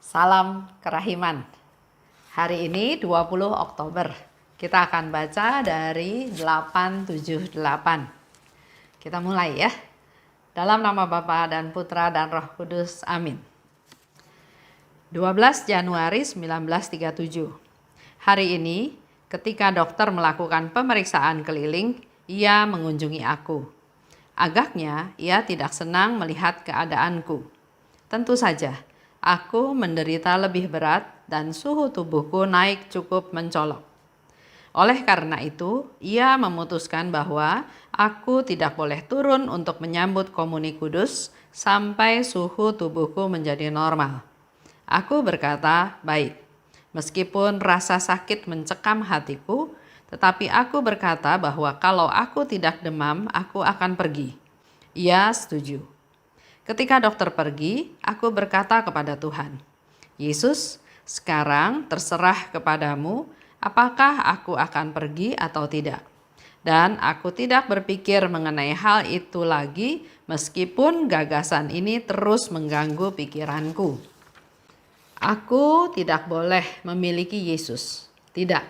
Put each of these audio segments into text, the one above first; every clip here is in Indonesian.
Salam kerahiman. Hari ini 20 Oktober. Kita akan baca dari 878. Kita mulai ya. Dalam nama Bapa dan Putra dan Roh Kudus. Amin. 12 Januari 1937. Hari ini ketika dokter melakukan pemeriksaan keliling, ia mengunjungi aku. Agaknya ia tidak senang melihat keadaanku. Tentu saja, aku menderita lebih berat dan suhu tubuhku naik cukup mencolok. Oleh karena itu, ia memutuskan bahwa aku tidak boleh turun untuk menyambut komuni kudus sampai suhu tubuhku menjadi normal. Aku berkata, baik. Meskipun rasa sakit mencekam hatiku, tetapi aku berkata bahwa kalau aku tidak demam, aku akan pergi. Ia setuju. Ketika dokter pergi, aku berkata kepada Tuhan, Yesus, sekarang terserah kepadamu apakah aku akan pergi atau tidak. Dan aku tidak berpikir mengenai hal itu lagi meskipun gagasan ini terus mengganggu pikiranku. Aku tidak boleh memiliki Yesus. Tidak,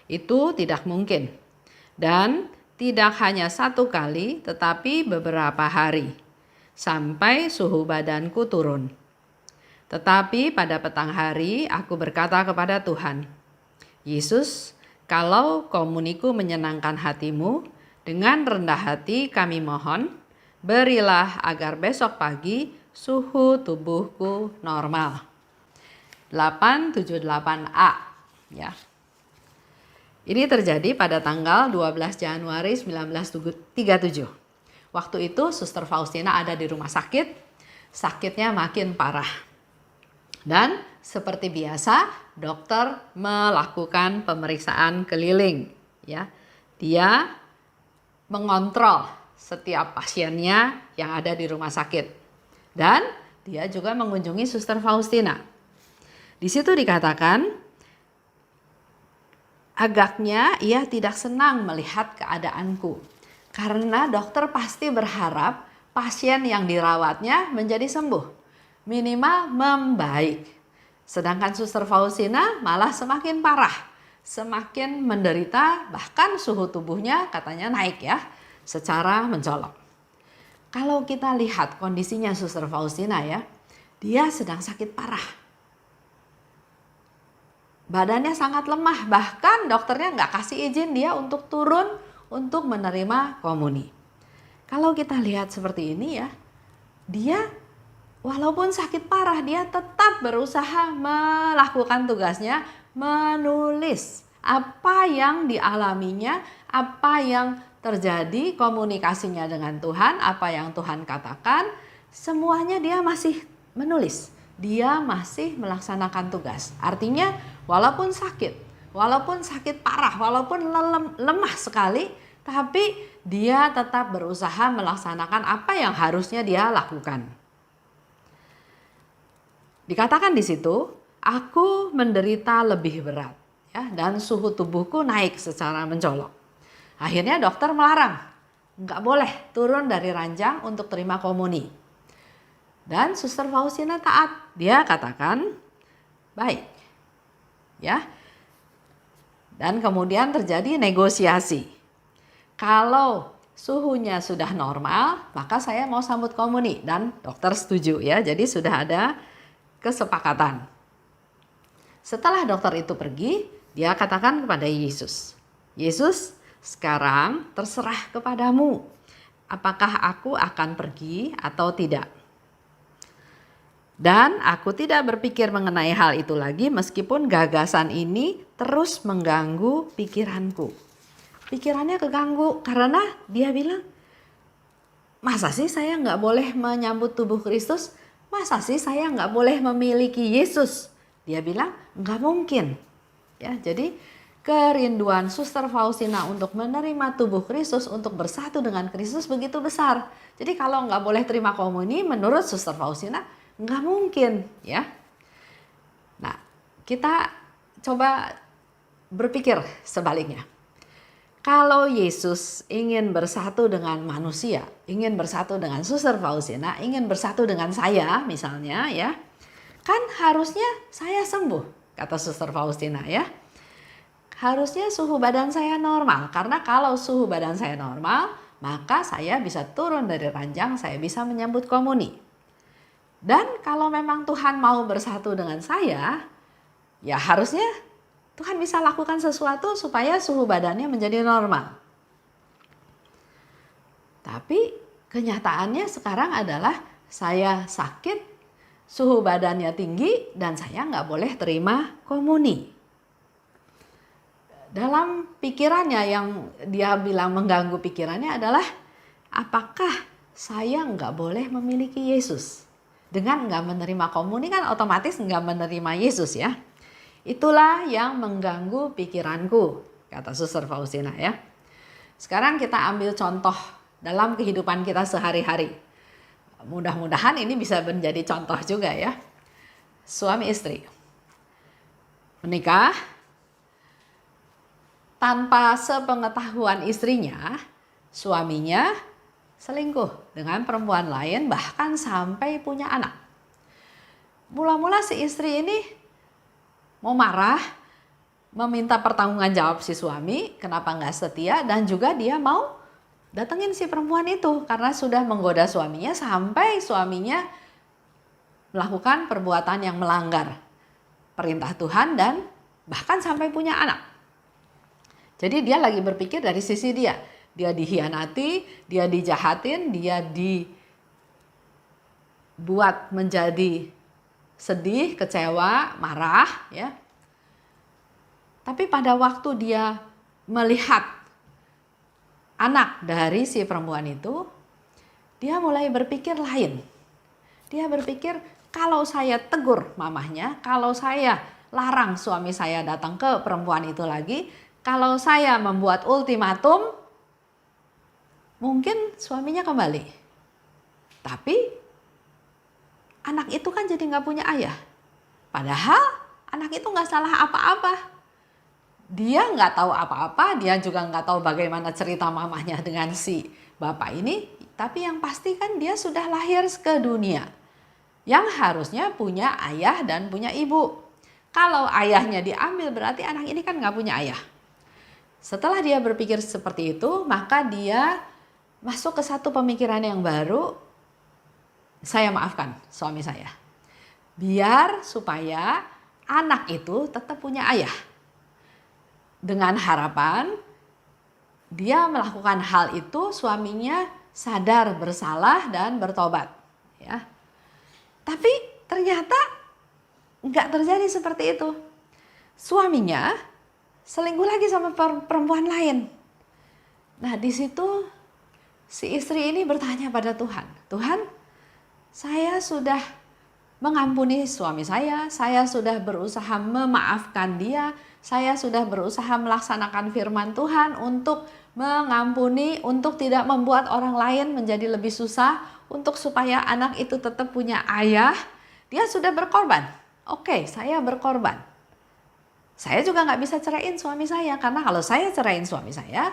itu tidak mungkin. Dan tidak hanya satu kali tetapi beberapa hari. Sampai suhu badanku turun. Tetapi pada petang hari aku berkata kepada Tuhan, Yesus, kalau komuniku menyenangkan hatimu, dengan rendah hati kami mohon, berilah agar besok pagi suhu tubuhku normal. 878A ya. Ini terjadi pada tanggal 12 Januari 1937. Waktu itu Suster Faustina ada di rumah sakit, sakitnya makin parah. Dan seperti biasa, dokter melakukan pemeriksaan keliling. Ya, dia mengontrol setiap pasiennya yang ada di rumah sakit. Dan dia juga mengunjungi Suster Faustina. Di situ dikatakan, agaknya ia tidak senang melihat keadaanku. Karena dokter pasti berharap pasien yang dirawatnya menjadi sembuh, minimal membaik. Sedangkan Suster Faustina malah semakin parah, semakin menderita, bahkan suhu tubuhnya katanya naik ya, secara mencolok. Kalau kita lihat kondisinya Suster Faustina ya, dia sedang sakit parah. Badannya sangat lemah, bahkan dokternya nggak kasih izin dia untuk turun untuk menerima komuni. Kalau kita lihat seperti ini ya, dia walaupun sakit parah, dia tetap berusaha melakukan tugasnya, menulis apa yang dialaminya, apa yang terjadi, komunikasinya dengan Tuhan, apa yang Tuhan katakan, semuanya dia masih menulis. Dia masih melaksanakan tugas. Artinya walaupun sakit parah, walaupun lemah sekali, tapi dia tetap berusaha melaksanakan apa yang harusnya dia lakukan. Dikatakan di situ, aku menderita lebih berat ya, dan suhu tubuhku naik secara mencolok. Akhirnya dokter melarang, nggak boleh turun dari ranjang untuk terima komuni. Dan Suster Faustina taat. Dia katakan, baik. Ya. Dan kemudian terjadi negosiasi. Kalau suhunya sudah normal, maka saya mau sambut komuni. Dan dokter setuju ya. Jadi sudah ada kesepakatan. Setelah dokter itu pergi, dia katakan kepada Yesus, Yesus, sekarang terserah kepadamu. Apakah aku akan pergi atau tidak? Dan aku tidak berpikir mengenai hal itu lagi meskipun gagasan ini terus mengganggu pikiranku. Pikirannya keganggu karena dia bilang, masa sih saya nggak boleh menyambut tubuh Kristus? Masa sih saya nggak boleh memiliki Yesus? Dia bilang, nggak mungkin. Ya, jadi kerinduan Suster Faustina untuk menerima tubuh Kristus, untuk bersatu dengan Kristus begitu besar. Jadi kalau nggak boleh terima komuni, menurut Suster Faustina, nggak mungkin ya. Nah, kita coba berpikir sebaliknya. Kalau Yesus ingin bersatu dengan manusia, ingin bersatu dengan Suster Faustina, ingin bersatu dengan saya misalnya ya, Kan harusnya saya sembuh, kata Suster Faustina ya. Harusnya suhu badan saya normal, karena kalau suhu badan saya normal, maka saya bisa turun dari ranjang, saya bisa menyambut komuni. Dan kalau memang Tuhan mau bersatu dengan saya, ya harusnya Tuhan bisa lakukan sesuatu supaya suhu badannya menjadi normal. Tapi kenyataannya sekarang adalah saya sakit, suhu badannya tinggi, dan saya nggak boleh terima komuni. Dalam pikirannya yang dia bilang mengganggu pikirannya adalah, apakah saya nggak boleh memiliki Yesus? Dengan nggak menerima komuni kan otomatis nggak menerima Yesus ya. Itulah yang mengganggu pikiranku, kata Suster Faustina ya. Sekarang kita ambil contoh dalam kehidupan kita sehari-hari. Mudah-mudahan ini bisa menjadi contoh juga ya. Suami istri menikah, tanpa sepengetahuan istrinya, suaminya selingkuh dengan perempuan lain, bahkan sampai punya anak. Mula-mula si istri ini mau marah, meminta pertanggungan jawab si suami, kenapa nggak setia, dan juga dia mau datengin si perempuan itu karena sudah menggoda suaminya sampai suaminya melakukan perbuatan yang melanggar perintah Tuhan dan bahkan sampai punya anak. Jadi dia lagi berpikir dari sisi dia. Dia dihianati, dia dijahatin, dia dibuat menjadi sedih, kecewa, marah ya. Tapi pada waktu dia melihat anak dari si perempuan itu, dia mulai berpikir lain. Dia berpikir, kalau saya tegur mamahnya, kalau saya larang suami saya datang ke perempuan itu lagi, kalau saya membuat ultimatum, mungkin suaminya kembali. Tapi anak itu kan jadi nggak punya ayah. Padahal anak itu nggak salah apa-apa. Dia nggak tahu apa-apa, dia juga nggak tahu bagaimana cerita mamahnya dengan si bapak ini. Tapi yang pasti kan dia sudah lahir ke dunia, yang harusnya punya ayah dan punya ibu. Kalau ayahnya diambil berarti anak ini kan nggak punya ayah. Setelah dia berpikir seperti itu, maka dia masuk ke satu pemikiran yang baru, saya maafkan suami saya. Biar supaya anak itu tetap punya ayah. Dengan harapan dia melakukan hal itu, suaminya sadar bersalah dan bertobat. Ya. Tapi ternyata nggak terjadi seperti itu. Suaminya selingkuh lagi sama perempuan lain. Nah di situ si istri ini bertanya pada Tuhan, Tuhan, saya sudah mengampuni suami saya sudah berusaha memaafkan dia, saya sudah berusaha melaksanakan firman Tuhan untuk mengampuni, untuk tidak membuat orang lain menjadi lebih susah, untuk supaya anak itu tetap punya ayah. Dia sudah berkorban. Oke, saya berkorban. Saya juga nggak bisa ceraiin suami saya, karena kalau saya ceraiin suami saya,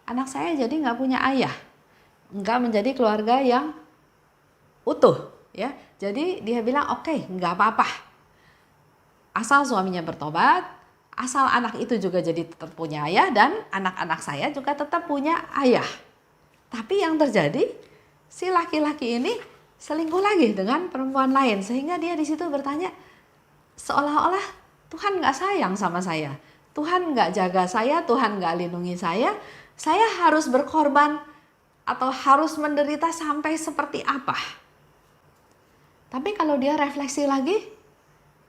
anak saya jadi nggak punya ayah, nggak menjadi keluarga yang utuh, ya. Jadi dia bilang oke, nggak apa-apa, asal suaminya bertobat, asal anak itu juga jadi tetap punya ayah dan anak-anak saya juga tetap punya ayah. Tapi yang terjadi, si laki-laki ini selingkuh lagi dengan perempuan lain, sehingga dia di situ bertanya, seolah-olah Tuhan nggak sayang sama saya, Tuhan nggak jaga saya, Tuhan nggak lindungi saya harus berkorban atau harus menderita sampai seperti apa? Tapi kalau dia refleksi lagi,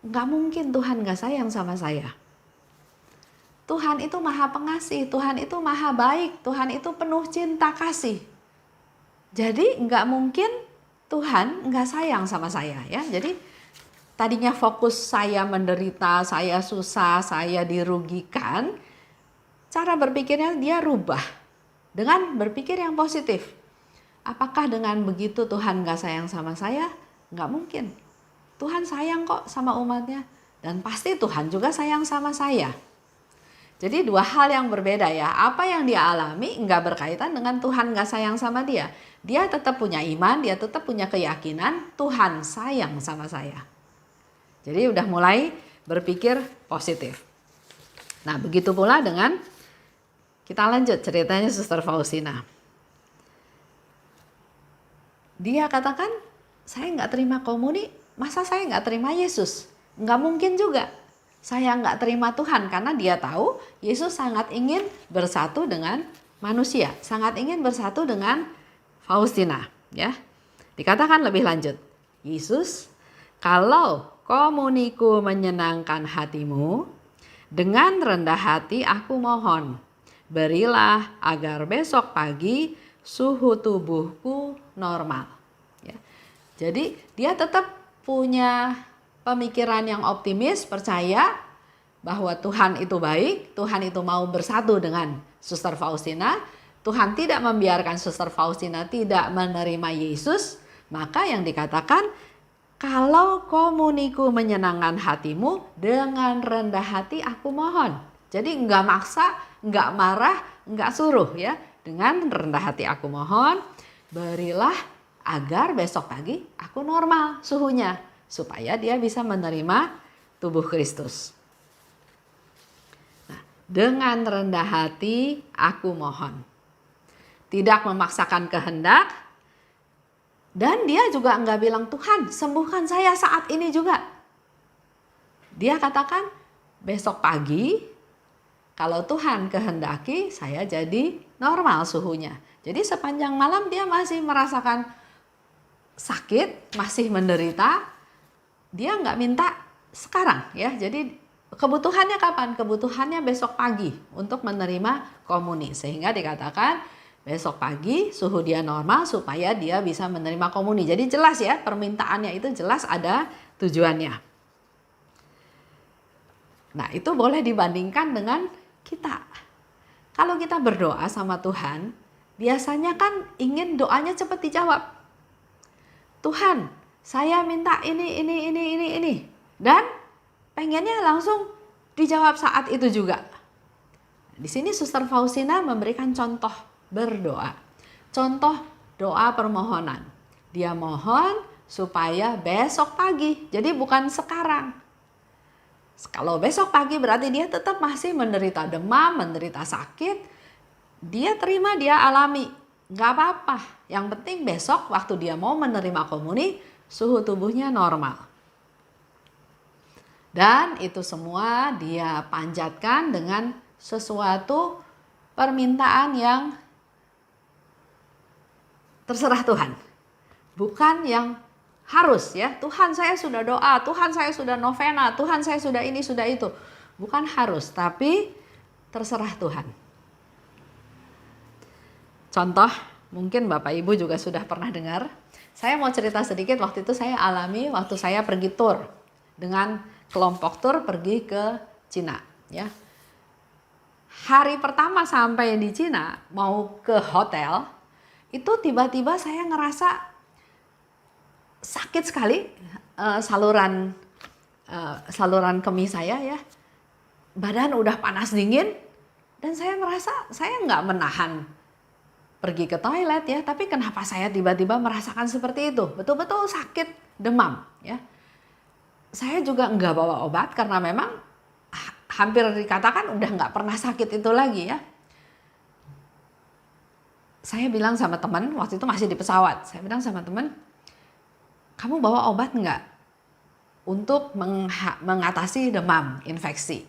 nggak mungkin Tuhan nggak sayang sama saya. Tuhan itu maha pengasih, Tuhan itu maha baik, Tuhan itu penuh cinta kasih. Jadi nggak mungkin Tuhan nggak sayang sama saya ya. Jadi tadinya fokus saya menderita, saya susah, saya dirugikan. Cara berpikirnya dia rubah dengan berpikir yang positif. Apakah dengan begitu Tuhan gak sayang sama saya? Gak mungkin. Tuhan sayang kok sama umatnya. Dan pasti Tuhan juga sayang sama saya. Jadi dua hal yang berbeda ya. Apa yang dia alami gak berkaitan dengan Tuhan gak sayang sama dia. Dia tetap punya iman, dia tetap punya keyakinan Tuhan sayang sama saya. Jadi udah mulai berpikir positif. Nah, begitu pula dengan, kita lanjut ceritanya Suster Faustina. Dia katakan, saya nggak terima komuni, masa saya nggak terima Yesus? Nggak mungkin juga. Saya nggak terima Tuhan, karena dia tahu Yesus sangat ingin bersatu dengan manusia, sangat ingin bersatu dengan Faustina. Ya, dikatakan lebih lanjut, Yesus, kalau komuniku menyenangkan hatimu, dengan rendah hati aku mohon, berilah agar besok pagi suhu tubuhku normal. Ya. Jadi dia tetap punya pemikiran yang optimis, percaya bahwa Tuhan itu baik, Tuhan itu mau bersatu dengan Suster Faustina. Tuhan tidak membiarkan Suster Faustina tidak menerima Yesus. Maka yang dikatakan, kalau komuniku menyenangkan hatimu, dengan rendah hati aku mohon. Jadi enggak maksa, enggak marah, enggak suruh ya. Dengan rendah hati aku mohon, berilah agar besok pagi aku normal suhunya, supaya dia bisa menerima tubuh Kristus. Nah, dengan rendah hati aku mohon. Tidak memaksakan kehendak. Dan dia juga enggak bilang, Tuhan sembuhkan saya saat ini juga. Dia katakan, besok pagi kalau Tuhan kehendaki saya jadi normal suhunya. Jadi sepanjang malam dia masih merasakan sakit, masih menderita. Dia enggak minta sekarang ya. Jadi kebutuhannya kapan? Kebutuhannya besok pagi untuk menerima komuni. Sehingga dikatakan, besok pagi suhu dia normal supaya dia bisa menerima komuni. Jadi jelas ya, permintaannya itu jelas ada tujuannya. Nah, itu boleh dibandingkan dengan kita. Kalau kita berdoa sama Tuhan, biasanya kan ingin doanya cepat dijawab. Tuhan, saya minta ini. Dan pengennya langsung dijawab saat itu juga. Di sini Suster Faustina memberikan contoh berdoa. Contoh doa permohonan. Dia mohon supaya besok pagi. Jadi bukan sekarang. Kalau besok pagi berarti dia tetap masih menderita demam, menderita sakit. Dia terima, dia alami. Gak apa-apa. Yang penting besok waktu dia mau menerima komuni, suhu tubuhnya normal. Dan itu semua dia panjatkan dengan sesuatu permintaan yang terserah Tuhan. Bukan yang harus ya. Tuhan saya sudah doa, Tuhan saya sudah novena, Tuhan saya sudah ini, sudah itu. Bukan harus, tapi terserah Tuhan. Contoh, mungkin Bapak Ibu juga sudah pernah dengar. Saya mau cerita sedikit, waktu itu saya alami waktu saya pergi tur. Dengan kelompok tur pergi ke Cina. Ya. Hari pertama sampai di Cina, mau ke hotel, itu tiba-tiba saya ngerasa sakit sekali saluran kemih saya ya. Badan udah panas dingin dan saya merasa saya nggak menahan pergi ke toilet ya. Tapi kenapa saya tiba-tiba merasakan seperti itu? Betul-betul sakit, demam ya. Saya juga nggak bawa obat karena memang hampir dikatakan udah nggak pernah sakit itu lagi ya. Saya bilang sama teman, waktu itu masih di pesawat, saya bilang sama teman, kamu bawa obat nggak untuk mengatasi demam, infeksi?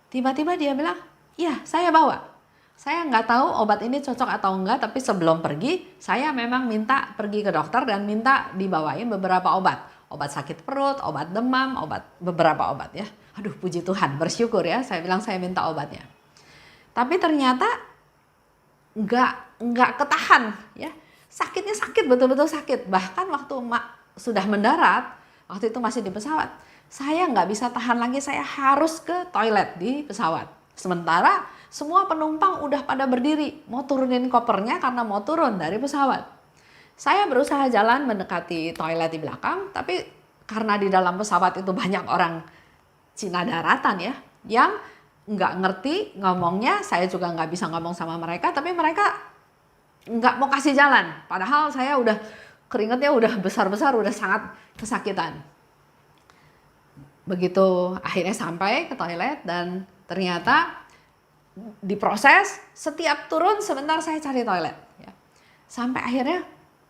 Tiba-tiba dia bilang, iya saya bawa. Saya nggak tahu obat ini cocok atau enggak, tapi sebelum pergi, saya memang minta pergi ke dokter dan minta dibawain beberapa obat. Obat sakit perut, obat demam, beberapa obat ya. Aduh puji Tuhan, bersyukur ya, saya bilang saya minta obatnya. Tapi ternyata nggak ketahan ya, sakitnya sakit, betul-betul sakit. Bahkan waktu sudah mendarat, waktu itu masih di pesawat, saya nggak bisa tahan lagi, saya harus ke toilet di pesawat. Sementara semua penumpang udah pada berdiri mau turunin kopernya karena mau turun dari pesawat. Saya berusaha jalan mendekati toilet di belakang, tapi karena di dalam pesawat itu banyak orang Cina daratan ya, yang nggak ngerti ngomongnya, saya juga nggak bisa ngomong sama mereka, tapi mereka nggak mau kasih jalan. Padahal saya udah keringetnya udah besar-besar, udah sangat kesakitan. Begitu akhirnya sampai ke toilet dan ternyata diproses, setiap turun sebentar saya cari toilet. Ya. Sampai akhirnya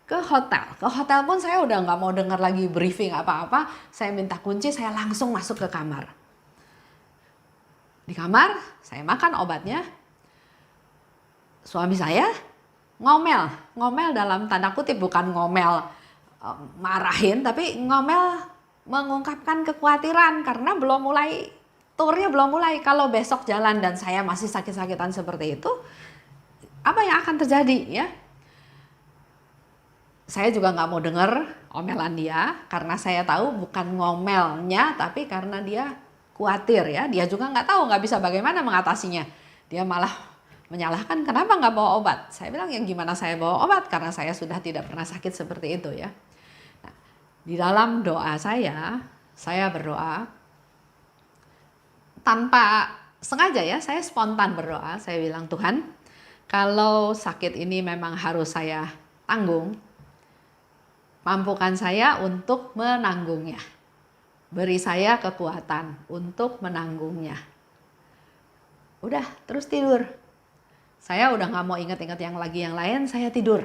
ke hotel. Ke hotel pun saya udah nggak mau dengar lagi briefing apa-apa. Saya minta kunci, saya langsung masuk ke kamar. Di kamar, saya makan obatnya. Suami saya ngomel dalam tanda kutip, bukan ngomel marahin, tapi ngomel mengungkapkan kekhawatiran karena turnya belum mulai. Kalau besok jalan dan saya masih sakit-sakitan seperti itu, apa yang akan terjadi ya? Saya juga nggak mau dengar omelan dia karena saya tahu bukan ngomelnya, tapi karena dia khawatir ya. Dia juga nggak tahu, nggak bisa bagaimana mengatasinya. Dia malah menyalahkan kenapa nggak bawa obat. Saya bilang yang gimana saya bawa obat karena saya sudah tidak pernah sakit seperti itu ya. Nah, di dalam doa saya berdoa tanpa sengaja ya, saya spontan berdoa. Saya bilang, Tuhan, kalau sakit ini memang harus saya tanggung, mampukan saya untuk menanggungnya. Beri saya kekuatan untuk menanggungnya. Udah, terus tidur. Saya udah gak mau ingat-ingat yang lain, saya tidur.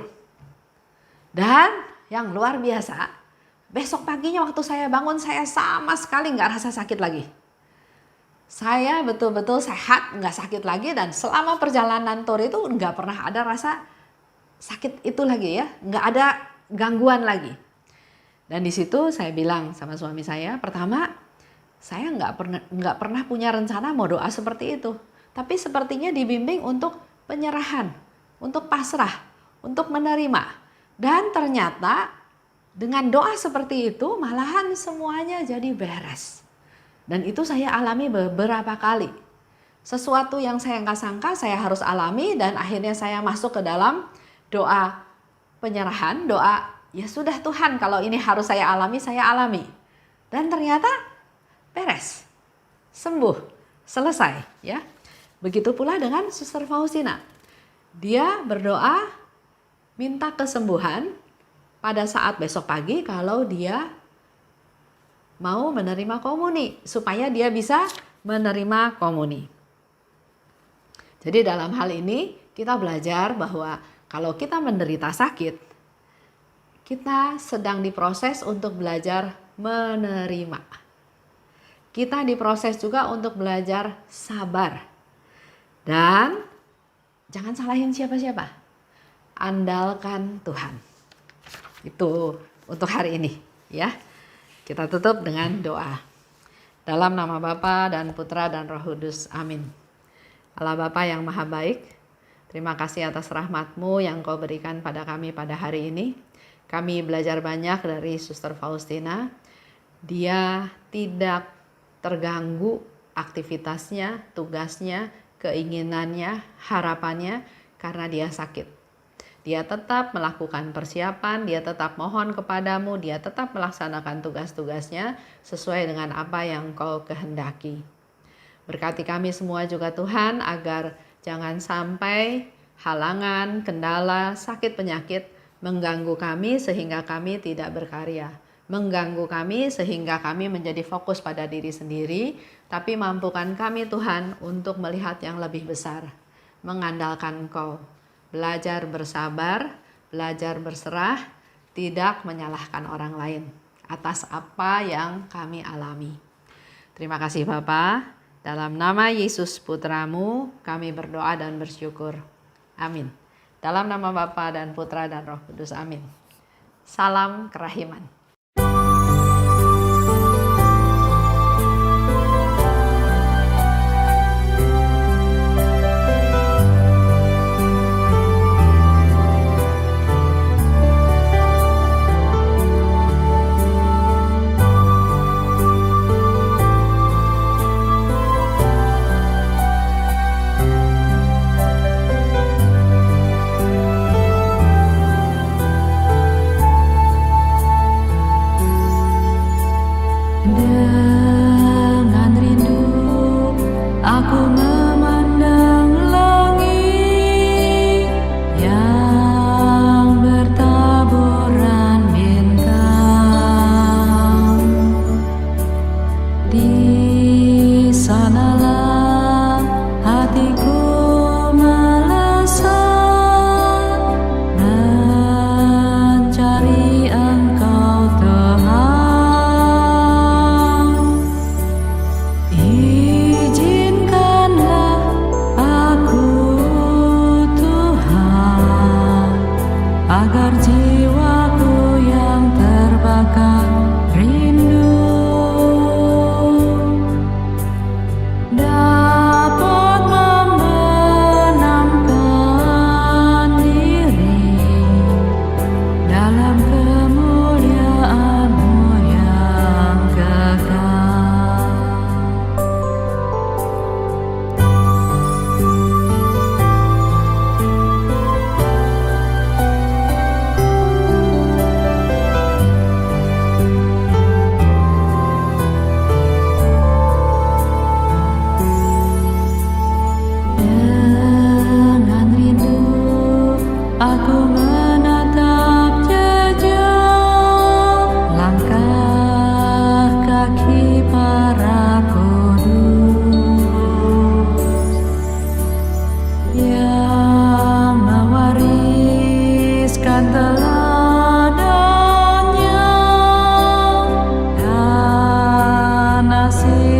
Dan yang luar biasa, besok paginya waktu saya bangun, saya sama sekali gak rasa sakit lagi. Saya betul-betul sehat, gak sakit lagi, dan selama perjalanan tur itu gak pernah ada rasa sakit itu lagi ya, gak ada gangguan lagi. Dan di situ saya bilang sama suami saya, pertama, saya nggak pernah punya rencana mau doa seperti itu, tapi sepertinya dibimbing untuk penyerahan, untuk pasrah, untuk menerima. Dan ternyata dengan doa seperti itu malahan semuanya jadi beres. Dan itu saya alami beberapa kali. Sesuatu yang saya nggak sangka saya harus alami, dan akhirnya saya masuk ke dalam doa penyerahan, doa ya sudah Tuhan, kalau ini harus saya alami. Dan ternyata beres, sembuh, selesai ya. Begitu pula dengan Suster Faustina. Dia berdoa minta kesembuhan pada saat besok pagi kalau dia mau menerima komuni, supaya dia bisa menerima komuni. Jadi dalam hal ini kita belajar bahwa kalau kita menderita sakit, kita sedang diproses untuk belajar menerima. Kita diproses juga untuk belajar sabar. Dan jangan salahin siapa-siapa. Andalkan Tuhan. Itu untuk hari ini ya. Kita tutup dengan doa. Dalam nama Bapa dan Putra dan Roh Kudus. Amin. Allah Bapa yang Maha Baik, terima kasih atas rahmat-Mu yang Kau berikan pada kami pada hari ini. Kami belajar banyak dari Suster Faustina. Dia tidak terganggu aktivitasnya, tugasnya, keinginannya, harapannya karena dia sakit. Dia tetap melakukan persiapan, dia tetap mohon kepadamu, dia tetap melaksanakan tugas-tugasnya sesuai dengan apa yang Kau kehendaki. Berkati kami semua juga Tuhan, agar jangan sampai halangan, kendala, sakit, penyakit mengganggu kami sehingga kami tidak berkarya. Mengganggu kami sehingga kami menjadi fokus pada diri sendiri, tapi mampukan kami Tuhan untuk melihat yang lebih besar, mengandalkan Kau, belajar bersabar, belajar berserah, tidak menyalahkan orang lain atas apa yang kami alami. Terima kasih Bapa, dalam nama Yesus Putra-Mu kami berdoa dan bersyukur. Amin. Dalam nama Bapa dan Putra dan Roh Kudus. Amin. Salam kerahiman. kasih